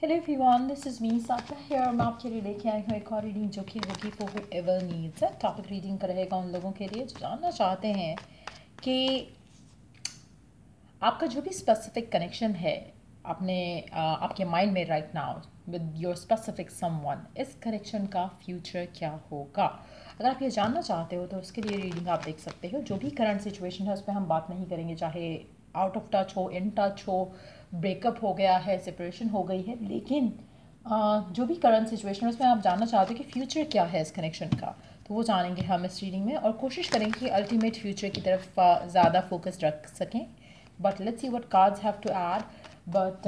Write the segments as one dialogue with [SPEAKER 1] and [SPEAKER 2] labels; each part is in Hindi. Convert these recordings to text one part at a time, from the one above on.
[SPEAKER 1] Hello everyone, this is me साफा हियर। मैं आपके लिए लेके आई हूँ एक और रीडिंग जो कि होगी फॉर हूएवर नीड्स है। टॉपिक रीडिंग का रहेगा उन लोगों के लिए जो जानना चाहते हैं कि आपका जो भी स्पेसिफिक कनेक्शन है अपने आपके माइंड में right now with your specific someone, इस कनेक्शन का फ्यूचर क्या होगा। अगर आप ये जानना चाहते हो तो उसके लिए रीडिंग आप देख सकते हो। जो भी करंट सिचुएशन है उस पर हम बात नहीं करेंगे, चाहे आउट ऑफ टच हो, इन टच हो, ब्रेकअप हो गया है, सेपरेशन हो गई है, लेकिन जो भी करंट सिचुएशन है उसमें आप जानना चाहते हो कि फ्यूचर क्या है इस कनेक्शन का, तो वो जानेंगे हम इस रीडिंग में और कोशिश करेंगे कि अल्टीमेट फ्यूचर की तरफ ज़्यादा फोकस रख सकें। But let's see what cards have to add. But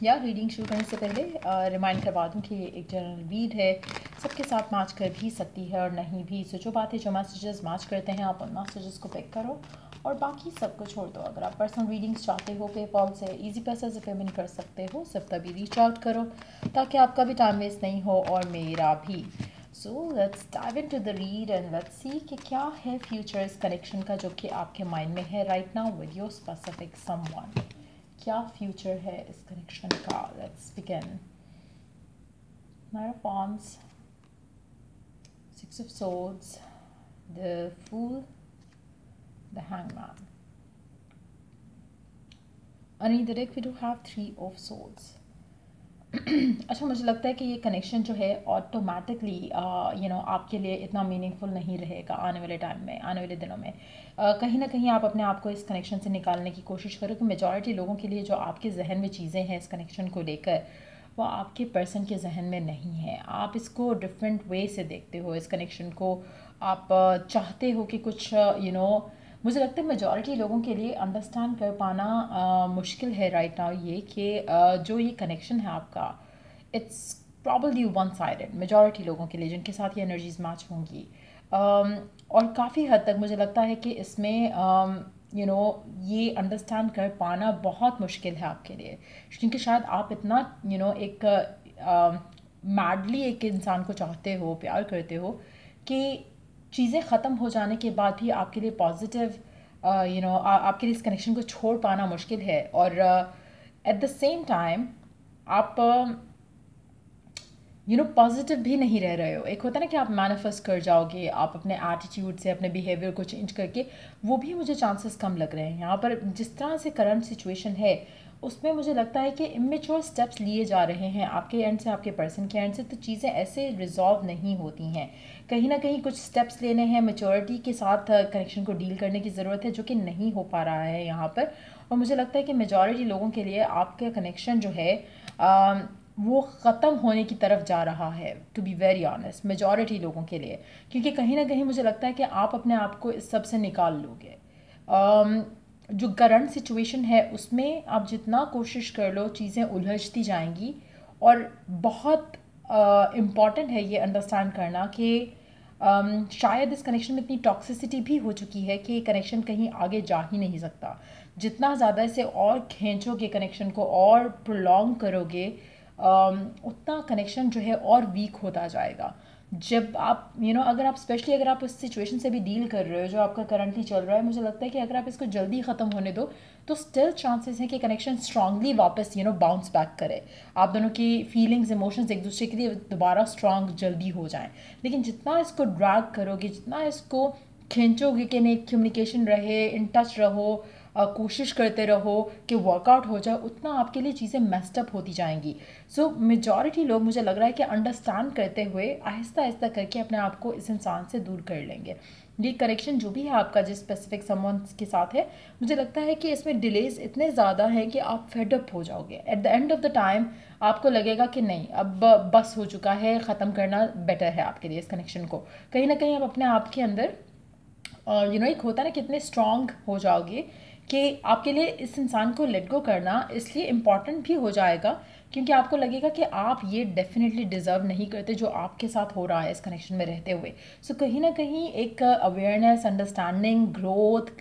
[SPEAKER 1] या रीडिंग शुरू करने से पहले रिमाइंड करवा दूँ कि ये एक जनरल रीड है, सबके साथ मैच कर भी सकती है और नहीं भी। सो जो बातें जो मैसेजेस मैच करते हैं आप उन मैसेजेस को पिक करो और बाकी सबको छोड़ दो। अगर आप पर्सनल रीडिंग्स चाहते हो पेपॉल से ईजी पैसा से पेमेंट कर सकते हो, सिर्फ तभी रीच आउट करो ताकि आपका भी टाइम वेस्ट नहीं हो और मेरा भी। So let's dive into the read and let's see कि क्या है फ्यूचर इस कनेक्शन का जो कि आपके माइंड में है right now with your specific someone. क्या फ्यूचर है इस कनेक्शन का। Let's begin. Knight of wands, six of swords, the fool, the hangman. Under the deck we do have three of swords. अच्छा, मुझे लगता है कि ये कनेक्शन जो है ऑटोमेटिकली आपके लिए इतना मीनिंगफुल नहीं रहेगा आने वाले टाइम में, आने वाले दिनों में। कहीं ना कहीं आप अपने आप को इस कनेक्शन से निकालने की कोशिश करो कि मेजॉरिटी लोगों के लिए जो आपके जहन में चीज़ें हैं इस कनेक्शन को लेकर वो आपके पर्सन के जहन में नहीं है। आप इसको डिफरेंट वे से देखते हो इस कनेक्शन को। आप चाहते हो कि कुछ मुझे लगता है मेजॉरिटी लोगों के लिए अंडरस्टैंड कर पाना मुश्किल है राइट नाउ ये कि जो ये कनेक्शन है आपका, it's probably one sided majority लोगों के लिए जिनके साथ ये एनर्जीज मैच होंगी। और काफ़ी हद तक मुझे लगता है कि इसमें ये अंडरस्टैंड कर पाना बहुत मुश्किल है आपके लिए, क्योंकि शायद आप इतना एक मैडली एक इंसान को चाहते हो, प्यार करते हो कि चीज़ें ख़त्म हो जाने के बाद भी आपके लिए पॉजिटिव आपके लिए इस कनेक्शन को छोड़ पाना मुश्किल है। और एट द सेम टाइम आप पॉजिटिव भी नहीं रह रहे हो। एक होता है ना कि आप मैनिफेस्ट कर जाओगे, आप अपने एटीट्यूड से अपने बिहेवियर को चेंज करके, वो भी मुझे चांसेस कम लग रहे हैं यहाँ पर। जिस तरह से करंट सिचुएशन है उसमें मुझे लगता है कि इमेच्योर स्टेप्स लिए जा रहे हैं आपके एंड से, आपके पर्सन के एंड से, तो चीज़ें ऐसे रिजॉल्व नहीं होती हैं। कहीं ना कहीं कुछ स्टेप्स लेने हैं, मैच्योरिटी के साथ कनेक्शन को डील करने की ज़रूरत है जो कि नहीं हो पा रहा है यहाँ पर। और मुझे लगता है कि मेजॉरिटी लोगों के लिए आपका कनेक्शन जो है वो ख़त्म होने की तरफ जा रहा है, to be very honest majority लोगों के लिए। क्योंकि कहीं ना कहीं मुझे लगता है कि आप अपने आप को इस सब से निकाल लोगे। जो करंट सिचुएशन है उसमें आप जितना कोशिश कर लो चीज़ें उलझती जाएंगी। और बहुत इम्पॉर्टेंट है ये अंडरस्टैंड करना कि शायद इस कनेक्शन में इतनी टॉक्सिसिटी भी हो चुकी है कि कनेक्शन कहीं आगे जा ही नहीं सकता। जितना ज़्यादा इसे और खींचोगे, कनेक्शन को और प्रोलॉन्ग करोगे, उतना कनेक्शन जो है और वीक होता जाएगा। जब आप अगर आप स्पेशली अगर आप उस सिचुएशन से भी डील कर रहे हो जो आपका करंटली चल रहा है, मुझे लगता है कि अगर आप इसको जल्दी ख़त्म होने दो तो स्टिल चांसेस हैं कि कनेक्शन स्ट्रांगली वापस बाउंस बैक करे। आप दोनों की फीलिंग्स, इमोशंस एक दूसरे के लिए दोबारा स्ट्रांग जल्दी हो जाएं। लेकिन जितना इसको ड्रैग करोगे, जितना इसको खींचोगे कि नहीं कम्युनिकेशन रहे, इन टच रहो, कोशिश करते रहो कि वर्कआउट हो जाए, उतना आपके लिए चीज़ें मेस्टअप होती जाएंगी। सो मेजॉरिटी लोग मुझे लग रहा है कि अंडरस्टैंड करते हुए आहिस्ता आहिस्ता करके अपने आप को इस इंसान से दूर कर लेंगे। ये करेक्शन जो भी है आपका जिस स्पेसिफिक समवन के साथ है, मुझे लगता है कि इसमें डिलेज इतने ज़्यादा हैं कि आप फेडअप हो जाओगे। At the end of the time आपको लगेगा कि नहीं, अब बस हो चुका है, ख़त्म करना बेटर है आपके लिए इस कनेक्शन को। कहीं ना कहीं आप अपने आप के अंदर और एक होता है ना कितने स्ट्रांग हो जाओगे कि आपके लिए इस इंसान को लेट गो करना इसलिए इम्पॉर्टेंट भी हो जाएगा क्योंकि आपको लगेगा कि आप ये डेफिनेटली डिज़र्व नहीं करते जो आपके साथ हो रहा है इस कनेक्शन में रहते हुए। सो कहीं ना कहीं एक अवेयरनेस, अंडरस्टैंडिंग, ग्रोथ,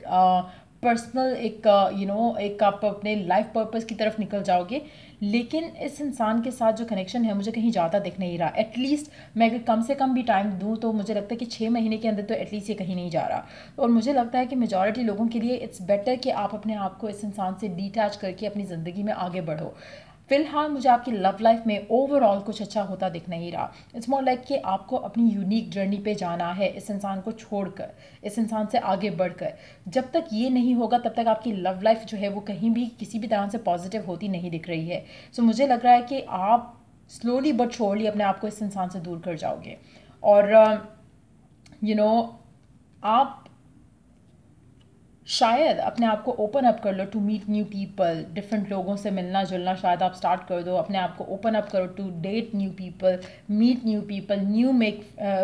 [SPEAKER 1] पर्सनल एक आप अपने लाइफ पर्पस की तरफ निकल जाओगे। लेकिन इस इंसान के साथ जो कनेक्शन है मुझे कहीं ज़्यादा दिख नहीं रहा। एटलीस्ट मैं अगर कम से कम भी टाइम दूँ तो मुझे लगता है कि 6 महीने के अंदर तो एटलीस्ट ये कहीं नहीं जा रहा। और मुझे लगता है कि मेजॉरिटी लोगों के लिए इट्स बेटर कि आप अपने आप को इस इंसान से डिटैच करके अपनी ज़िंदगी में आगे बढ़ो। फ़िलहाल मुझे आपकी लव लाइफ में ओवरऑल कुछ अच्छा होता दिख नहीं रहा। इट्स मोर लाइक कि आपको अपनी यूनिक जर्नी पे जाना है, इस इंसान को छोड़कर, इस इंसान से आगे बढ़कर। जब तक ये नहीं होगा तब तक आपकी लव लाइफ जो है वो कहीं भी किसी भी तरह से पॉजिटिव होती नहीं दिख रही है। सो मुझे लग रहा है कि आप स्लोली बट श्योरली अपने आप को इस इंसान से दूर कर जाओगे। और आप शायद अपने आप को ओपन अप कर लो to meet new people, different लोगों से मिलना जुलना शायद आप स्टार्ट कर दो, अपने आप को ओपन अप करो to date new people, meet new people,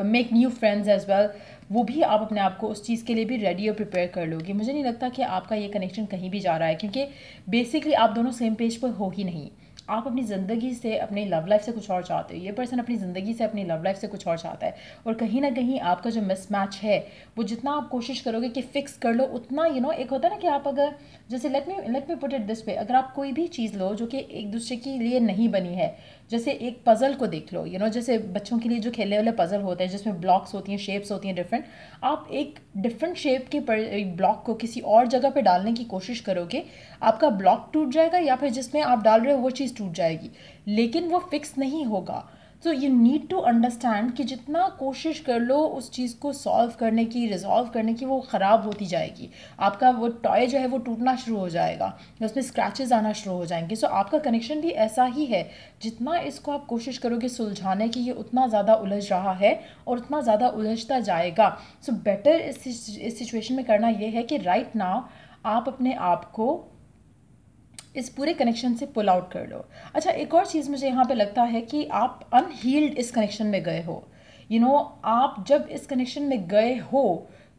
[SPEAKER 1] make new friends as well. वो भी आप अपने आप को उस चीज़ के लिए भी रेडी और प्रिपेयर कर लोगे। मुझे नहीं लगता कि आपका ये कनेक्शन कहीं भी जा रहा है, क्योंकि बेसिकली आप दोनों सेम पेज पर हो ही नहीं। आप अपनी ज़िंदगी से, अपनी लव लाइफ से कुछ और चाहते हो, ये पर्सन अपनी ज़िंदगी से, अपनी लव लाइफ से कुछ और चाहता है। और कहीं ना कहीं आपका जो मिसमैच है वो जितना आप कोशिश करोगे कि फ़िक्स कर लो, उतना एक होता है ना कि आप अगर, जैसे let me put it this way, अगर आप कोई भी चीज़ लो जो कि एक दूसरे के लिए नहीं बनी है, जैसे एक पज़ल को देख लो, जैसे बच्चों के लिए जो खेलने वाले पज़ल होते हैं जिसमें ब्लॉक्स होती हैं, शेप्स होती हैं डिफरेंट, आप एक डिफरेंट शेप के ब्लॉक को किसी और जगह पे डालने की कोशिश करोगे, आपका ब्लॉक टूट जाएगा या फिर जिसमें आप डाल रहे हो वो चीज़ टूट जाएगी, लेकिन वो फिक्स नहीं होगा। So you need to understand कि जितना कोशिश कर लो उस चीज़ को सॉल्व करने की, रिजॉल्व करने की, वो ख़राब होती जाएगी। आपका वो टॉय जो है वो टूटना शुरू हो जाएगा, उसमें स्क्रैचेस आना शुरू हो जाएंगे। सो आपका कनेक्शन भी ऐसा ही है, जितना इसको आप कोशिश करोगे सुलझाने की, ये उतना ज़्यादा उलझ रहा है और उतना ज़्यादा उलझता जाएगा। सो बेटर इस सिचुएशन में करना ये है कि राइट नाउ आप अपने आप को इस पूरे कनेक्शन से पुल आउट कर लो। अच्छा, एक और चीज़ मुझे यहाँ पे लगता है कि आप अनहील्ड इस कनेक्शन में गए हो। आप जब इस कनेक्शन में गए हो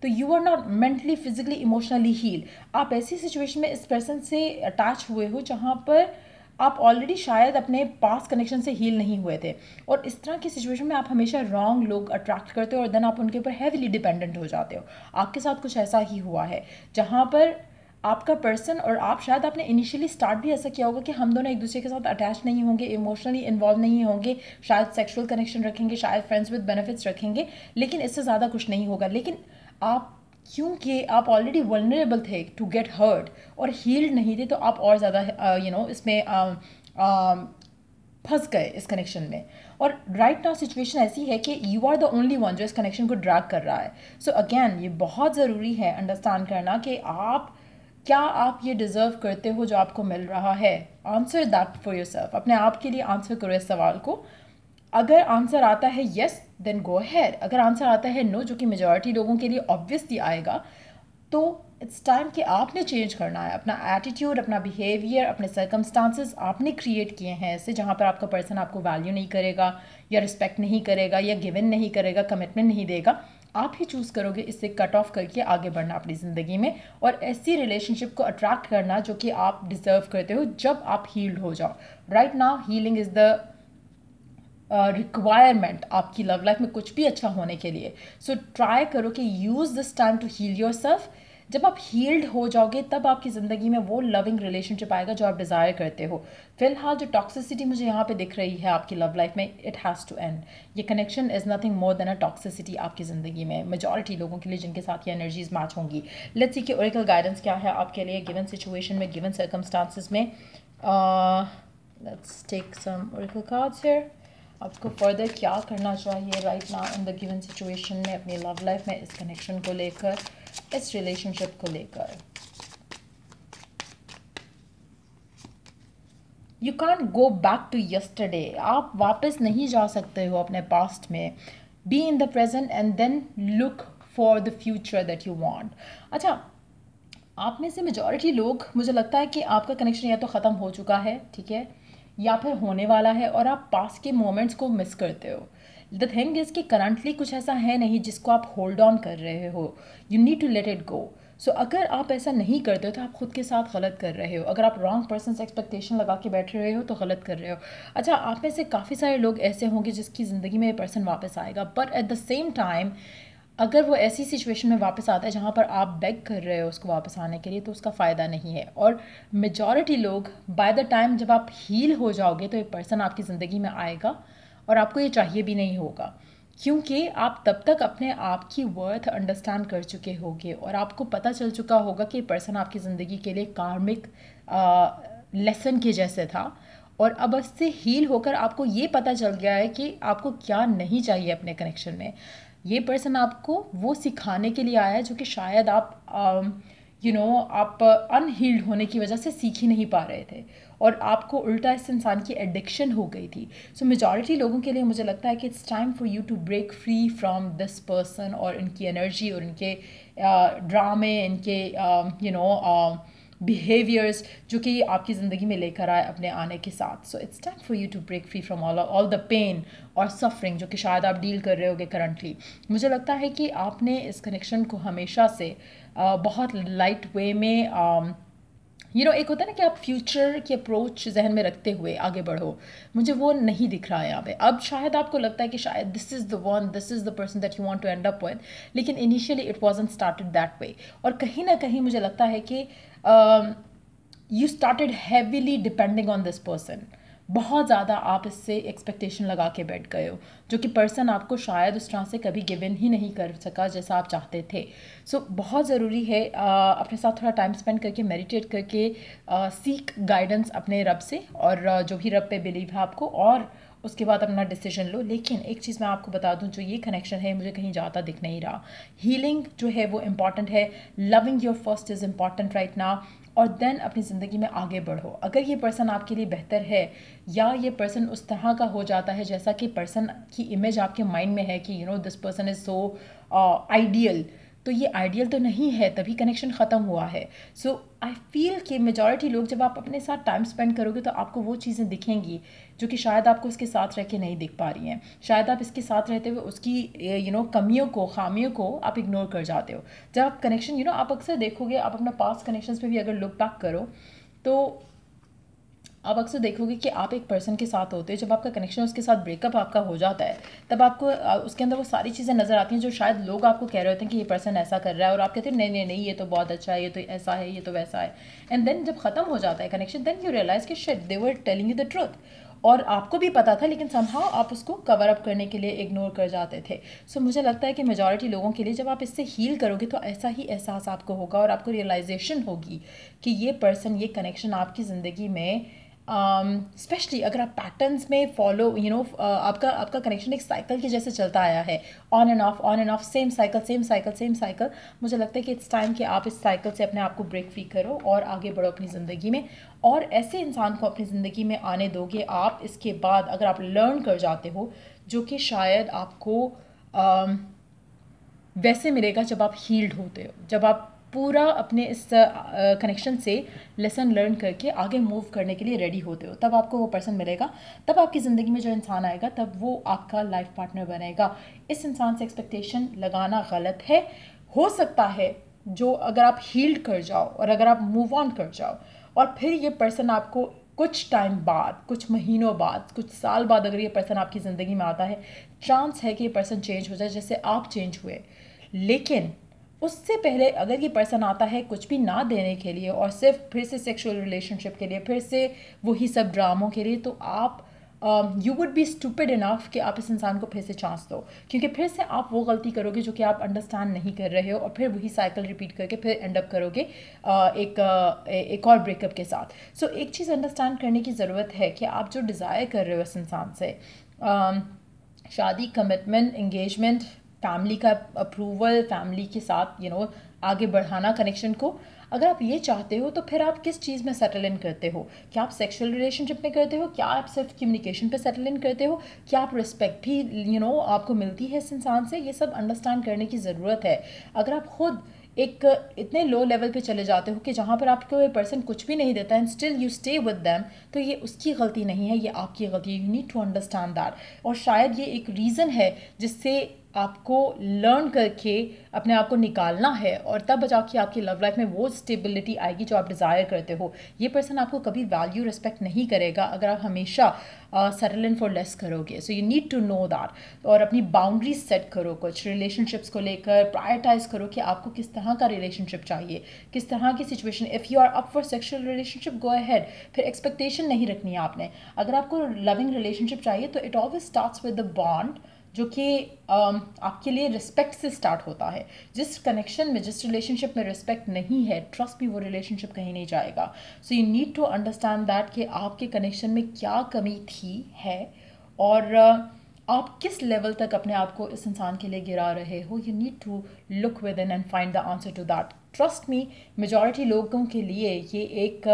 [SPEAKER 1] तो you are not mentally, physically, emotionally heal. आप ऐसी सिचुएशन में इस पर्सन से अटैच हुए हो जहाँ पर आप ऑलरेडी शायद अपने पास कनेक्शन से हील नहीं हुए थे, और इस तरह की सिचुएशन में आप हमेशा रॉन्ग लोग अट्रैक्ट करते हो और देन आप उनके ऊपर हैवीली डिपेंडेंट हो जाते हो। आपके साथ कुछ ऐसा ही हुआ है जहाँ पर आपका पर्सन और आप, शायद आपने इनिशियली स्टार्ट भी ऐसा किया होगा कि हम दोनों एक दूसरे के साथ अटैच नहीं होंगे, इमोशनली इन्वॉल्व नहीं होंगे, शायद सेक्सुअल कनेक्शन रखेंगे, शायद फ्रेंड्स विद बेनिफिट्स रखेंगे, लेकिन इससे ज़्यादा कुछ नहीं होगा। लेकिन आप, क्योंकि आप ऑलरेडी वल्नरेबल थे टू गेट हर्ट और हील्ड नहीं थे, तो आप और ज़्यादा इसमें फंस गए इस कनेक्शन में। और राइट नाउ सिचुएशन ऐसी है कि you are the only one जो इस कनेक्शन को ड्रैग कर रहा है। सो अगेन ये बहुत ज़रूरी है अंडरस्टैंड करना कि क्या आप ये डिज़र्व करते हो जो आपको मिल रहा है। आंसर दैट फॉर योरसेल्फ, अपने आप के लिए आंसर करो इस सवाल को। अगर आंसर आता है येस, देन गो अहेड। अगर आंसर आता है नो, जो कि मेजॉरिटी लोगों के लिए ऑब्वियसली आएगा, तो इट्स टाइम कि आपने चेंज करना है अपना एटीट्यूड, अपना बिहेवियर, अपने सर्कमस्टांसेस आपने क्रिएट किए हैं ऐसे जहाँ पर आपका पर्सन आपको वैल्यू नहीं करेगा या रिस्पेक्ट नहीं करेगा या गिवन नहीं करेगा, कमिटमेंट नहीं देगा। आप ही चूज़ करोगे इससे कट ऑफ करके आगे बढ़ना अपनी ज़िंदगी में, और ऐसी रिलेशनशिप को अट्रैक्ट करना जो कि आप डिज़र्व करते हो जब आप हील्ड हो जाओ। Right now healing is the requirement आपकी लव लाइफ में कुछ भी अच्छा होने के लिए। सो ट्राई करो कि use this time to heal yourself. जब आप हील्ड हो जाओगे तब आपकी ज़िंदगी में वो लविंग रिलेशनशिप आएगा जो आप डिज़ायर करते हो। फिलहाल जो टॉक्सिसिटी मुझे यहाँ पे दिख रही है आपकी लव लाइफ में, इट हैज़ टू एंड। ये connection is nothing more than a toxicity आपकी ज़िंदगी में, मेजॉरिटी लोगों के लिए जिनके साथ ये एनर्जीज मैच होंगी। लेट्स सी कि ओरेकल गाइडेंस क्या है आपके लिए गिवन सिचुएशन में, गिवन सर्कमस्टांसिस में। Let's take some oracle cards here. आपको फर्दर क्या करना चाहिए right now in the given situation में, अपनी लव लाइफ में, इस कनेक्शन को लेकर, इस रिलेशनशिप को लेकर। You can go back to yesterday. आप वापस नहीं जा सकते हो अपने पास्ट में। Be in the present and then look for the future that you want. अच्छा, आप में से मेजॉरिटी लोग, मुझे लगता है कि आपका कनेक्शन या तो ख़त्म हो चुका है, ठीक है, या फिर होने वाला है, और आप पास के मोमेंट्स को मिस करते हो। द थिंग इज़ कि करंटली कुछ ऐसा है नहीं जिसको आप होल्ड ऑन कर रहे हो। You need to let it go. So अगर आप ऐसा नहीं करते हो तो आप खुद के साथ गलत कर रहे हो। अगर आप रॉन्ग पर्सन से एक्सपेक्टेशन लगा के बैठ रहे हो तो गलत कर रहे हो। अच्छा, आप में से काफ़ी सारे लोग ऐसे होंगे जिसकी ज़िंदगी में ये पर्सन वापस आएगा, but at the same time अगर वो ऐसी सिचुएशन में वापस आता है जहाँ पर आप बेग कर रहे हो उसको वापस आने के लिए, तो उसका फ़ायदा नहीं है। और मेजॉरिटी लोग बाय द टाइम जब आप हील हो जाओगे तो ये पर्सन आपकी ज़िंदगी में आएगा, और आपको ये चाहिए भी नहीं होगा, क्योंकि आप तब तक अपने आप की वर्थ अंडरस्टैंड कर चुके होगे और आपको पता चल चुका होगा कि ये पर्सन आपकी ज़िंदगी के लिए कार्मिक लेसन के जैसे था, और अब उससे हील होकर आपको ये पता चल गया है कि आपको क्या नहीं चाहिए अपने कनेक्शन में। ये पर्सन आपको वो सिखाने के लिए आया है जो कि शायद आप आप अनहील्ड होने की वजह से सीख ही नहीं पा रहे थे, और आपको उल्टा इस इंसान की एडिक्शन हो गई थी। सो मेजॉरिटी लोगों के लिए मुझे लगता है कि it's time for you to break free from this person और इनकी एनर्जी और इनके ड्रामे, इनके बिहेवियर्स जो कि आपकी ज़िंदगी में लेकर आए अपने आने के साथ। So it's time for you to break free from all the pain और सफरिंग जो कि शायद आप डील कर रहे होगे करंटली। मुझे लगता है कि आपने इस कनेक्शन को हमेशा से बहुत लाइट वे में एक होता है ना कि आप फ्यूचर की अप्रोच जहन में रखते हुए आगे बढ़ो, मुझे वो नहीं दिख रहा है यहाँ पे। अब शायद आपको लगता है कि शायद this is the one, this is the person that you want to end up with, लेकिन initially it wasn't started that way. और कहीं ना कहीं मुझे लगता है कि you started heavily depending on this person. बहुत ज़्यादा आप इससे एक्सपेक्टेशन लगा के बैठ गए हो, जो कि पर्सन आपको शायद उस तरह से कभी गिवन ही नहीं कर सका जैसा आप चाहते थे। सो बहुत ज़रूरी है अपने साथ थोड़ा टाइम स्पेंड करके, मेडिटेट करके, सीक गाइडेंस अपने रब से, और जो भी रब पे बिलीव है आपको, और उसके बाद अपना डिसीजन लो। लेकिन एक चीज़ मैं आपको बता दूं, जो ये कनेक्शन है मुझे कहीं ज़्यादा दिख नहीं रहा। हीलिंग जो है वो इम्पॉर्टेंट है, loving your first is important right now, और देन अपनी ज़िंदगी में आगे बढ़ो। अगर ये पर्सन आपके लिए बेहतर है, या ये पर्सन उस तरह का हो जाता है जैसा कि पर्सन की इमेज आपके माइंड में है कि this person is so ideal, तो ये आइडियल तो नहीं है, तभी कनेक्शन ख़त्म हुआ है। सो आई फील कि मेजॉरिटी लोग, जब आप अपने साथ टाइम स्पेंड करोगे तो आपको वो चीज़ें दिखेंगी जो कि शायद आपको इसके साथ रह के नहीं दिख पा रही हैं। शायद आप इसके साथ रहते हुए उसकी कमियों को, खामियों को आप इग्नोर कर जाते हो। जब आप कनेक्शन आप अक्सर देखोगे, आप अपना पास्ट कनेक्शंस पे भी अगर लुक बैक करो तो आप अक्सर देखोगे कि आप एक पर्सन के साथ होते हैं, जब आपका कनेक्शन उसके साथ ब्रेकअप आपका हो जाता है, तब आपको उसके अंदर वो सारी चीज़ें नज़र आती हैं जो शायद लोग आपको कह रहे होते हैं कि ये पर्सन ऐसा कर रहा है, और आप कहते हैं नहीं नहीं नहीं, ये तो बहुत अच्छा है, ये तो ऐसा है, ये तो वैसा है। एंड देन जब ख़त्म हो जाता है कनेक्शन, देन यू रियलाइज़ कि shit, they were telling you the truth, और आपको भी पता था, लेकिन समहाउ आप उसको कवर अप करने के लिए इग्नोर कर जाते थे। सो मुझे लगता है कि मेजॉरिटी लोगों के लिए जब आप इससे हील करोगे तो ऐसा ही एहसास आपको होगा, और आपको रियलाइजेशन होगी कि ये पर्सन, ये कनेक्शन आपकी ज़िंदगी में, स्पेशली अगर आप पैटर्न्स में फॉलो आपका कनेक्शन एक साइकिल के जैसे चलता आया है, on end of, same cycle same cycle same cycle. मुझे लगता है कि इट्स टाइम कि आप इस साइकिल से अपने आप को ब्रेक फ्री करो और आगे बढ़ो अपनी ज़िंदगी में, और ऐसे इंसान को अपनी ज़िंदगी में आने दोगे आप इसके बाद, अगर आप लर्न कर जाते हो, जो कि शायद आपको वैसे मिलेगा जब आप हील्ड होते हो, जब आप पूरा अपने इस कनेक्शन से लेसन लर्न करके आगे मूव करने के लिए रेडी होते हो, तब आपको वो पर्सन मिलेगा। तब आपकी ज़िंदगी में जो इंसान आएगा, तब वो आपका लाइफ पार्टनर बनेगा। इस इंसान से एक्सपेक्टेशन लगाना गलत है। हो सकता है जो अगर आप हील्ड कर जाओ और अगर आप मूव ऑन कर जाओ, और फिर ये पर्सन आपको कुछ टाइम बाद, कुछ महीनों बाद, कुछ साल बाद अगर ये पर्सन आपकी ज़िंदगी में आता है, चांस है कि ये पर्सन चेंज हो जाए जैसे आप चेंज हुए। लेकिन उससे पहले अगर ये पर्सन आता है कुछ भी ना देने के लिए, और सिर्फ फिर से सेक्सुअल रिलेशनशिप के लिए, फिर से वही सब ड्रामों के लिए, तो आप you would be stupid enough कि आप इस इंसान को फिर से चांस दो, क्योंकि फिर से आप वो गलती करोगे जो कि आप अंडरस्टैंड नहीं कर रहे हो, और फिर वही साइकिल रिपीट करके फिर एंड अप करोगे एक और ब्रेकअप के साथ। सो एक चीज़ अंडरस्टैंड करने की ज़रूरत है कि आप जो डिज़ायर कर रहे हो इस इंसान से, शादी, कमिटमेंट, एंगेजमेंट, फैमिली का अप्रूवल, फैमिली के साथ आगे बढ़ाना कनेक्शन को, अगर आप ये चाहते हो तो फिर आप किस चीज़ में सेटल इन करते हो? क्या आप सेक्सुअल रिलेशनशिप में करते हो? क्या आप सिर्फ कम्युनिकेशन पे सेटल इन करते हो? क्या आप रिस्पेक्ट भी आपको मिलती है इस इंसान से? ये सब अंडरस्टैंड करने की ज़रूरत है। अगर आप खुद एक इतने लो लेवल पे चले जाते हो कि जहाँ पर आपको ये पर्सन कुछ भी नहीं देता and still you stay with them, तो ये उसकी गलती नहीं है, ये आपकी गलती है। You need to understand that. और शायद ये एक रीज़न है जिससे आपको लर्न करके अपने आप को निकालना है, और तब जाके आपकी लव लाइफ में वो स्टेबिलिटी आएगी जो आप डिज़ायर करते हो। ये पर्सन आपको कभी वैल्यू रिस्पेक्ट नहीं करेगा अगर आप हमेशा सेटल इन फॉर लेस करोगे। So you need to know that, और अपनी बाउंड्रीज सेट करो, कुछ रिलेशनशिप्स को लेकर प्रायोरिटाइज करो कि आपको किस तरह का रिलेशनशिप चाहिए, किस तरह की situation. If you are up for sexual relationship, go ahead. फिर एक्सपेक्टेशन नहीं रखनी है आपने। अगर आपको लविंग रिलेशनशिप चाहिए तो it always starts with the bond जो कि आपके लिए रिस्पेक्ट से स्टार्ट होता है। जिस कनेक्शन में, जिस रिलेशनशिप में रिस्पेक्ट नहीं है, ट्रस्ट भी वो रिलेशनशिप कहीं नहीं जाएगा। So you need to understand that कि आपके कनेक्शन में क्या कमी थी है, और आप किस लेवल तक अपने आप को इस इंसान के लिए गिरा रहे हो। You need to look within and find the answer to that. Trust me, majority लोगों के लिए ये एक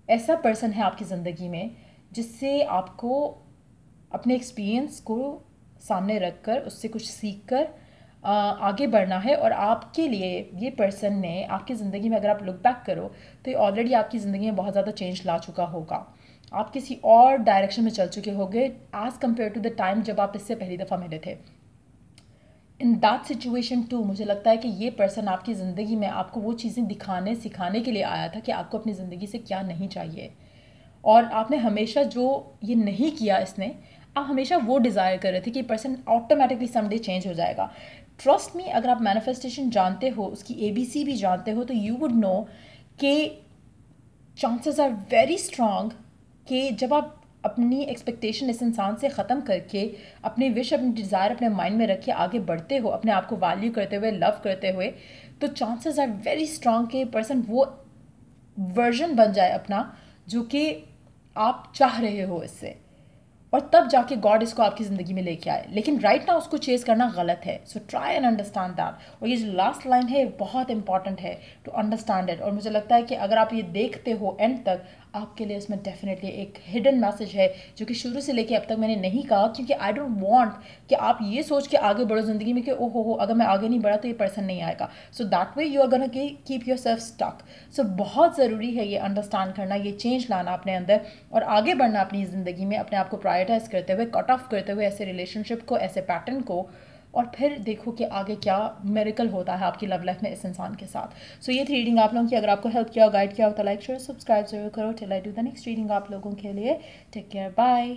[SPEAKER 1] ऐसा पर्सन है आपकी ज़िंदगी में जिससे आपको अपने एक्सपीरियंस को सामने रख कर, उससे कुछ सीख कर आगे बढ़ना है। और आपके लिए ये पर्सन ने आपकी ज़िंदगी में, अगर आप लुक बैक करो तो ये ऑलरेडी आपकी ज़िंदगी में बहुत ज़्यादा चेंज ला चुका होगा। आप किसी और डायरेक्शन में चल चुके होंगे as compared to the time जब आप इससे पहली दफ़ा मिले थे। इन दैट सिचुएशन टू मुझे लगता है कि ये पर्सन आपकी ज़िंदगी में आपको वो चीज़ें दिखाने सिखाने के लिए आया था कि आपको अपनी ज़िंदगी से क्या नहीं चाहिए। और आपने हमेशा जो ये नहीं किया इसने, आप हमेशा वो डिज़ायर कर रहे थे कि ये पर्सन ऑटोमेटिकली समडे चेंज हो जाएगा। ट्रस्ट मी, अगर आप मैनिफेस्टेशन जानते हो, उसकी ABC भी जानते हो, तो यू वुड नो कि चांसेस आर वेरी स्ट्रॉन्ग कि जब आप अपनी एक्सपेक्टेशन इस इंसान से ख़त्म करके अपनी विश, अपनी डिज़ायर अपने माइंड में रख के आगे बढ़ते हो, अपने आप को वैल्यू करते हुए, लव करते हुए, तो चांसेस आर वेरी स्ट्रॉन्ग कि पर्सन वो वर्जन बन जाए अपना जो कि आप चाह रहे हो इससे, और तब जाके गॉड इसको आपकी ज़िंदगी में लेके आए। लेकिन राइट ना उसको चेज़ करना गलत है। So try and understand that. और ये जो लास्ट लाइन है बहुत इंपॉर्टेंट है, टू अंडरस्टैंड इट। और मुझे लगता है कि अगर आप ये देखते हो एंड तक, आपके लिए इसमें डेफिनेटली एक हिडन मैसेज है जो कि शुरू से लेके अब तक मैंने नहीं कहा, क्योंकि आई डोंट वांट कि आप ये सोच के आगे बढ़ो ज़िंदगी में कि ओहो हो अगर मैं आगे नहीं बढ़ा तो ये पर्सन नहीं आएगा। So that way you are gonna keep yourself stuck. So बहुत ज़रूरी है ये अंडरस्टैंड करना, ये चेंज लाना अपने अंदर और आगे बढ़ना अपनी ज़िंदगी में, अपने आप को प्रायोरिटाइज करते हुए, कट ऑफ करते हुए ऐसे रिलेशनशिप को, ऐसे पैटर्न को, और फिर देखो कि आगे क्या मिरेकल होता है आपकी लव लाइफ में इस इंसान के साथ। सो ये थी रीडिंग आप लोगों की। अगर आपको हेल्प किया, गाइड किया हो तो लाइक शेयर सब्सक्राइब जरूर करो। Till I do the next reading आप लोगों के लिए। Take care, bye.